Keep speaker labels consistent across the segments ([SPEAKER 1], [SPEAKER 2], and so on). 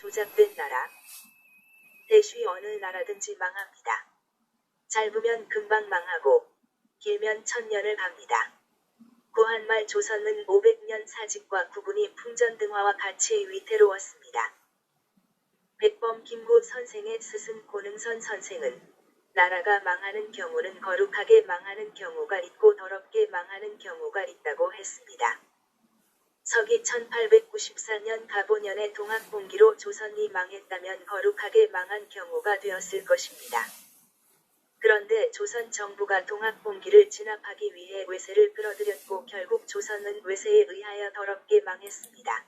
[SPEAKER 1] 조작된 나라. 대쉬 어느 나라든지 망합니다. 짧으면 금방 망하고 길면 1000년을 갑니다. 구한말 조선은 500년 사직과 구분이 풍전등화와 같이 위태로웠습니다. 백범 김구 선생의 스승 고능선 선생은 나라가 망하는 경우는 거룩하게 망하는 경우가 있고 더럽게 망하는 경우가 있다고 했습니다. 서기 1894년 갑오년의 동학봉기로 조선이 망했다면 거룩하게 망한 경우가 되었을 것입니다. 그런데 조선 정부가 동학봉기를 진압하기 위해 외세를 끌어들였고 결국 조선은 외세에 의하여 더럽게 망했습니다.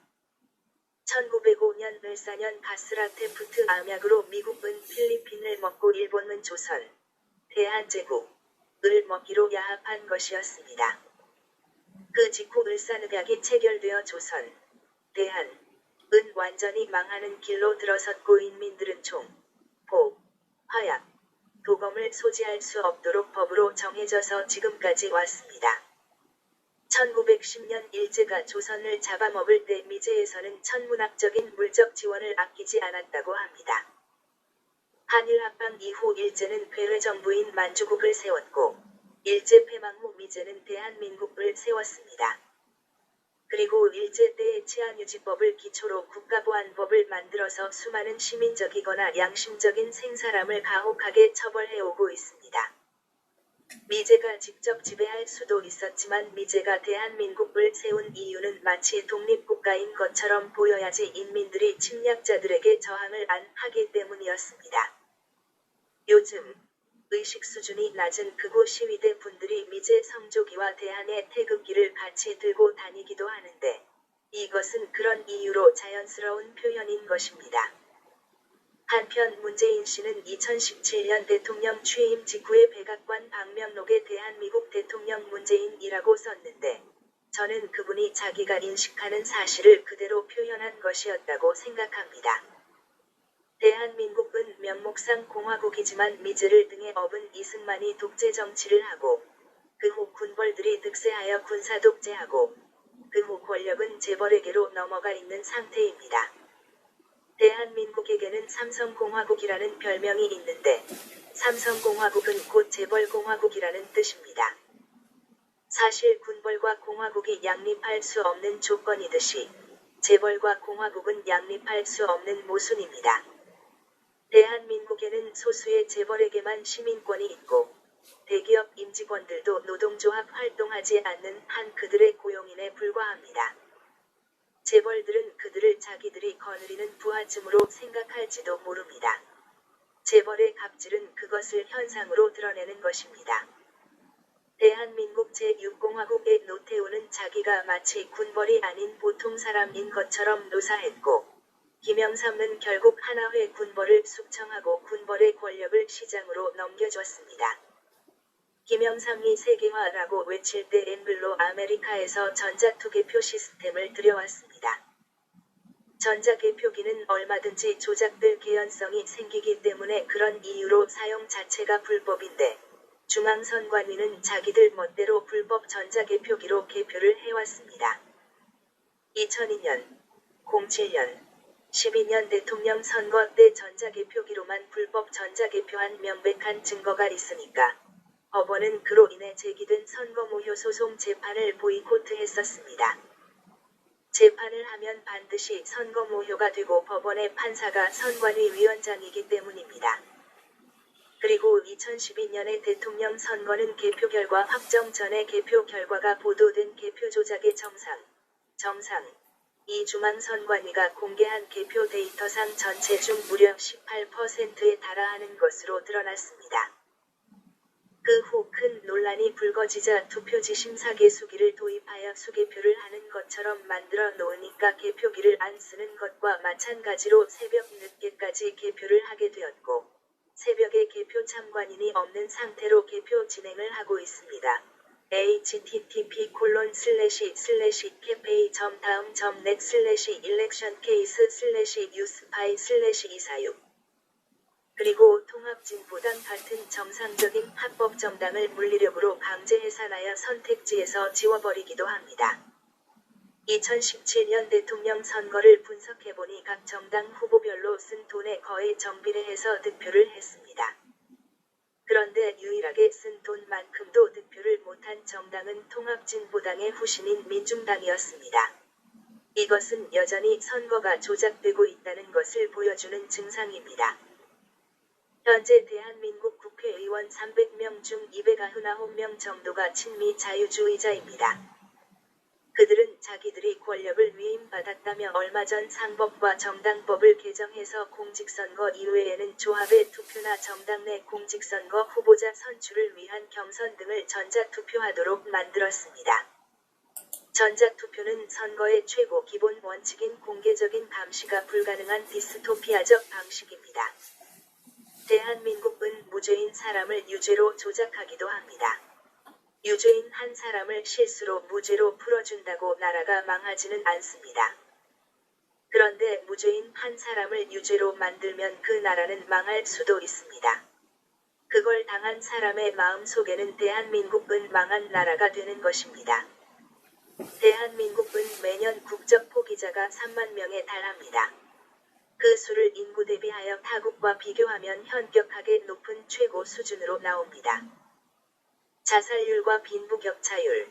[SPEAKER 1] 1905년 을사년 가스라테프트 암약으로 미국은 필리핀을 먹고 일본은 조선, 대한제국을 먹기로 야합한 것이었습니다. 그 직후 을사늑약이 체결되어 조선, 대한은 완전히 망하는 길로 들어섰고 인민들은 총, 폭, 화약, 도검을 소지할 수 없도록 법으로 정해져서 지금까지 왔습니다. 1910년 일제가 조선을 잡아먹을 때 미제에서는 천문학적인 물적 지원을 아끼지 않았다고 합니다. 한일합방 이후 일제는 괴뢰정부인 만주국을 세웠고 일제 패망 후 미제는 대한민국을 세웠습니다. 그리고 일제 때의 치안유지법을 기초로 국가보안법을 만들어서 수많은 시민적이거나 양심적인 생사람을 가혹하게 처벌해오고 있습니다. 미제가 직접 지배할 수도 있었지만 미제가 대한민국을 세운 이유는 마치 독립국가인 것처럼 보여야지 인민들이 침략자들에게 저항을 안 하기 때문이었습니다. 요즘 의식 수준이 낮은 극우 시위대 분들이 미제 성조기와 대한의 태극기를 같이 들고 다니기도 하는데 이것은 그런 이유로 자연스러운 표현인 것입니다. 한편 문재인 씨는 2017년 대통령 취임 직후에 백악관 방명록에 대한민국 대통령 문재인이라고 썼는데 저는 그분이 자기가 인식하는 사실을 그대로 표현한 것이었다고 생각합니다. 대한민국은 명목상 공화국이지만 미제를 등에 업은 이승만이 독재 정치를 하고 그 후 군벌들이 득세하여 군사 독재하고 그 후 권력은 재벌에게로 넘어가 있는 상태입니다. 대한민국에게는 삼성공화국이라는 별명이 있는데 삼성공화국은 곧 재벌공화국이라는 뜻입니다. 사실 군벌과 공화국이 양립할 수 없는 조건이듯이 재벌과 공화국은 양립할 수 없는 모순입니다. 대한민국에는 소수의 재벌에게만 시민권이 있고 대기업 임직원들도 노동조합 활동하지 않는 한 그들의 고용인에 불과합니다. 재벌들은 그들을 자기들이 거느리는 부하쯤으로 생각할지도 모릅니다. 재벌의 갑질은 그것을 현상으로 드러내는 것입니다. 대한민국 제6공화국의 노태우는 자기가 마치 군벌이 아닌 보통 사람인 것처럼 노사했고 김영삼은 결국 하나회 군벌을 숙청하고 군벌의 권력을 시장으로 넘겨줬습니다. 김영삼이 세계화라고 외칠 때 엠블로 아메리카에서 전자투개표 시스템을 들여왔습니다. 전자개표기는 얼마든지 조작될 개연성이 생기기 때문에 그런 이유로 사용 자체가 불법인데 중앙선관위는 자기들 멋대로 불법 전자개표기로 개표를 해왔습니다. 2002년, 07년, 12년 대통령 선거 때 전자개표기로만 불법 전자개표한 명백한 증거가 있으니까 법원은 그로 인해 제기된 선거무효 소송 재판을 보이콧했었습니다. 재판을 하면 반드시 선거무효가 되고 법원의 판사가 선관위 위원장이기 때문입니다. 그리고 2012년의 대통령 선거는 개표 결과 확정 전에 개표 결과가 보도된 개표 조작의 이 중앙선관위가 공개한 개표 데이터상 전체 중 무려 18%에 달하는 것으로 드러났습니다. 그 후 큰 논란이 불거지자 투표지 심사개수기를 도입하여 수개표를 하는 것처럼 만들어 놓으니까 개표기를 안 쓰는 것과 마찬가지로 새벽 늦게까지 개표를 하게 되었고 새벽에 개표 참관인이 없는 상태로 개표 진행을 하고 있습니다. http://campaign.daum.net/election-case/newspy/246 그리고 통합진보당 같은 정상적인 합법 정당을 물리력으로 강제 해산하여 선택지에서 지워버리기도 합니다. 2017년 대통령 선거를 분석해보니 각 정당 후보별로 쓴 돈에 거의 정비례해서 득표를 했습니다. 그런데 유일하게 쓴 돈만큼도 득표를 못한 정당은 통합진보당의 후신인 민중당이었습니다. 이것은 여전히 선거가 조작되고 있다는 것을 보여주는 증상입니다. 현재 대한민국 국회의원 300명 중 299명 정도가 친미 자유주의자입니다. 그들은 자기들이 권력을 위임받았다며 얼마 전 상법과 정당법을 개정해서 공직선거 이외에는 조합의 투표나 정당 내 공직선거 후보자 선출을 위한 경선 등을 전자투표하도록 만들었습니다. 전자투표는 선거의 최고 기본 원칙인 공개적인 감시가 불가능한 디스토피아적 방식입니다. 대한민국은 무죄인 사람을 유죄로 조작하기도 합니다. 유죄인 한 사람을 실수로 무죄로 풀어준다고 나라가 망하지는 않습니다. 그런데 무죄인 한 사람을 유죄로 만들면 그 나라는 망할 수도 있습니다. 그걸 당한 사람의 마음 속에는 대한민국은 망한 나라가 되는 것입니다. 대한민국은 매년 국적 포기자가 3만 명에 달합니다. 그 수를 인구 대비하여 타국과 비교하면 현격하게 높은 최고 수준으로 나옵니다. 자살률과 빈부격차율,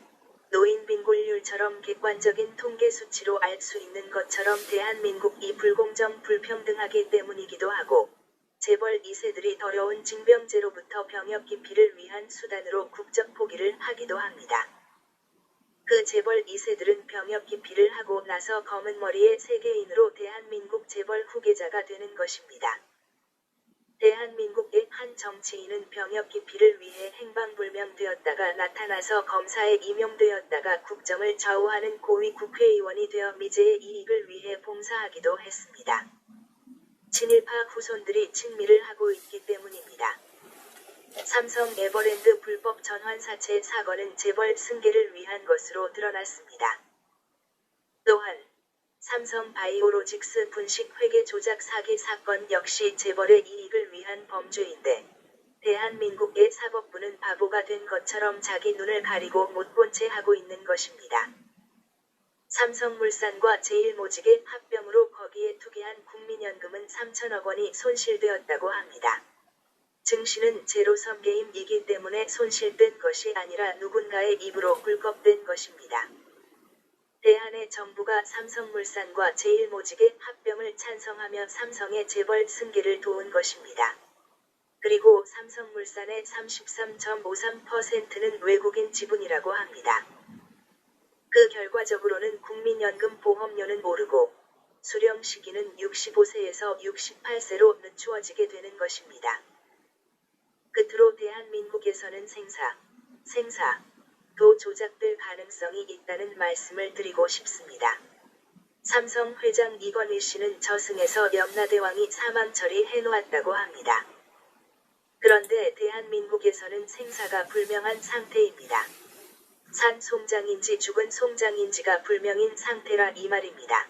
[SPEAKER 1] 노인 빈곤율처럼 객관적인 통계 수치로 알 수 있는 것처럼 대한민국이 불공정 불평등하기 때문이기도 하고, 재벌 2세들이 더러운 징병제로부터 병역 기피를 위한 수단으로 국적 포기를 하기도 합니다. 그 재벌 2세들은 병역 기피를 하고 나서 검은 머리의 세계인으로 대한민국 재벌 후계자가 되는 것입니다. 대한민국의 한 정치인은 병역 기피를 위해 행방불명되었다가 나타나서 검사에 임용되었다가 국정을 좌우하는 고위 국회의원이 되어 미제의 이익을 위해 봉사하기도 했습니다. 친일파 후손들이 친미를 하고 있기 때문입니다. 삼성 에버랜드 불법 전환 사채 사건은 재벌 승계를 위한 것으로 드러났습니다. 또한 삼성 바이오로직스 분식 회계 조작 사기 사건 역시 재벌의 이익을 위한 범죄인데, 대한민국의 사법부는 바보가 된 것처럼 자기 눈을 가리고 못 본 채 하고 있는 것입니다. 삼성물산과 제일모직의 합병으로 거기에 투기한 국민연금은 3천억 원이 손실되었다고 합니다. 증시는 제로섬 게임이기 때문에 손실된 것이 아니라 누군가의 입으로 굴겁된 것입니다. 대한의 정부가 삼성물산과 제일모직의 합병을 찬성하며 삼성의 재벌 승계를 도운 것입니다. 그리고 삼성물산의 33.53%는 외국인 지분이라고 합니다. 그 결과적으로는 국민연금 보험료는 오르고 수령 시기는 65세에서 68세로 늦추어지게 되는 것입니다. 끝으로 대한민국에서는 도 조작될 가능성이 있다는 말씀을 드리고 싶습니다. 삼성 회장 이건희 씨는 저승에서 염라대왕이 사망 처리해놓았다고 합니다. 그런데 대한민국에서는 생사가 불명한 상태입니다. 산 송장인지 죽은 송장인지가 불명인 상태라 이 말입니다.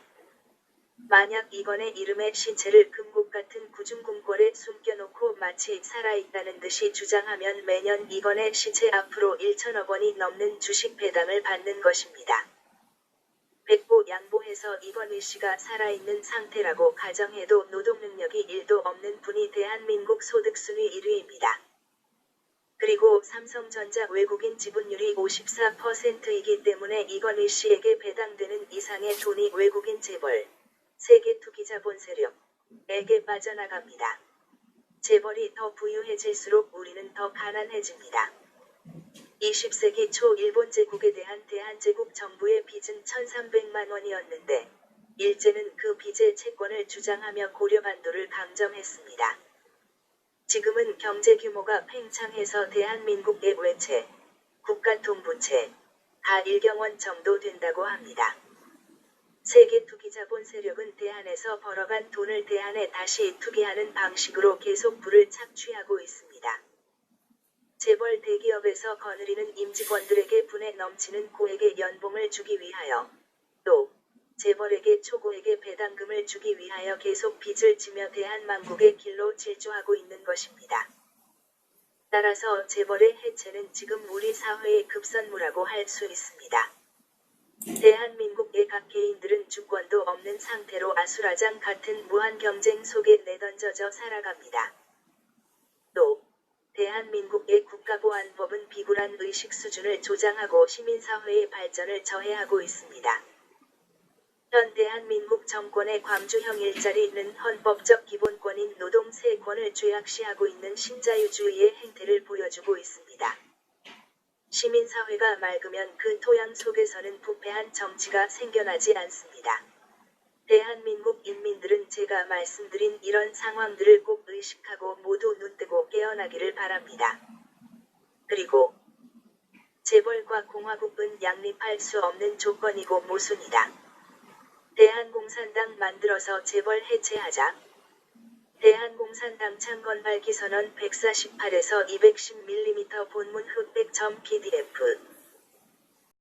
[SPEAKER 1] 만약 이건의 이름의 시체를 금곡 같은 구중궁궐에 숨겨놓고 마치 살아있다는 듯이 주장하면 매년 이건의 시체 앞으로 1천억 원이 넘는 주식 배당을 받는 것입니다. 백보 양보해서 이건희 씨가 살아있는 상태라고 가정해도 노동 능력이 1도 없는 분이 대한민국 소득 순위 1위입니다. 그리고 삼성전자 외국인 지분율이 54%이기 때문에 이건희 씨에게 배당되는 이상의 돈이 외국인 재벌, 세계 투기자본 세력에게 빠져나갑니다. 재벌이 더 부유해질수록 우리는 더 가난해집니다. 20세기 초 일본 제국에 대한 대한제국 정부의 빚은 1,300만 원이었는데, 일제는 그 빚의 채권을 주장하며 고려반도를 강점했습니다. 지금은 경제 규모가 팽창해서 대한민국의 외채, 국가통부채, 다 1경원 정도 된다고 합니다. 세계 투기자본 세력은 대한에서 벌어간 돈을 대한에 다시 투기하는 방식으로 계속 부를 착취하고 있습니다. 재벌 대기업에서 거느리는 임직원들에게 분에 넘치는 고액의 연봉을 주기 위하여, 또 재벌에게 초고액의 배당금을 주기 위하여 계속 빚을 지며 대한민국의 길로 질주하고 있는 것입니다. 따라서 재벌의 해체는 지금 우리 사회의 급선무라고 할 수 있습니다. 대한민국의 각 개인들은 주권도 없는 상태로 아수라장 같은 무한 경쟁 속에 내던져져 살아갑니다. 또 대한민국의 국가보안법은 비굴한 의식 수준을 조장하고 시민사회의 발전을 저해하고 있습니다. 현 대한민국 정권의 광주형 일자리는 헌법적 기본권인 노동세권을 죄악시하고 있는 신자유주의의 행태를 보여주고 있습니다. 시민사회가 맑으면 그 토양 속에서는 부패한 정치가 생겨나지 않습니다. 대한민국 인민들은 제가 말씀드린 이런 상황들을 꼭 의식하고 모두 눈뜨고 깨어나기를 바랍니다. 그리고 재벌과 공화국은 양립할 수 없는 조건이고 모순이다. 대한공산당 만들어서 재벌 해체하자. 대한공산당 창건발 기선언 148에서 210mm 본문 흑백.pdf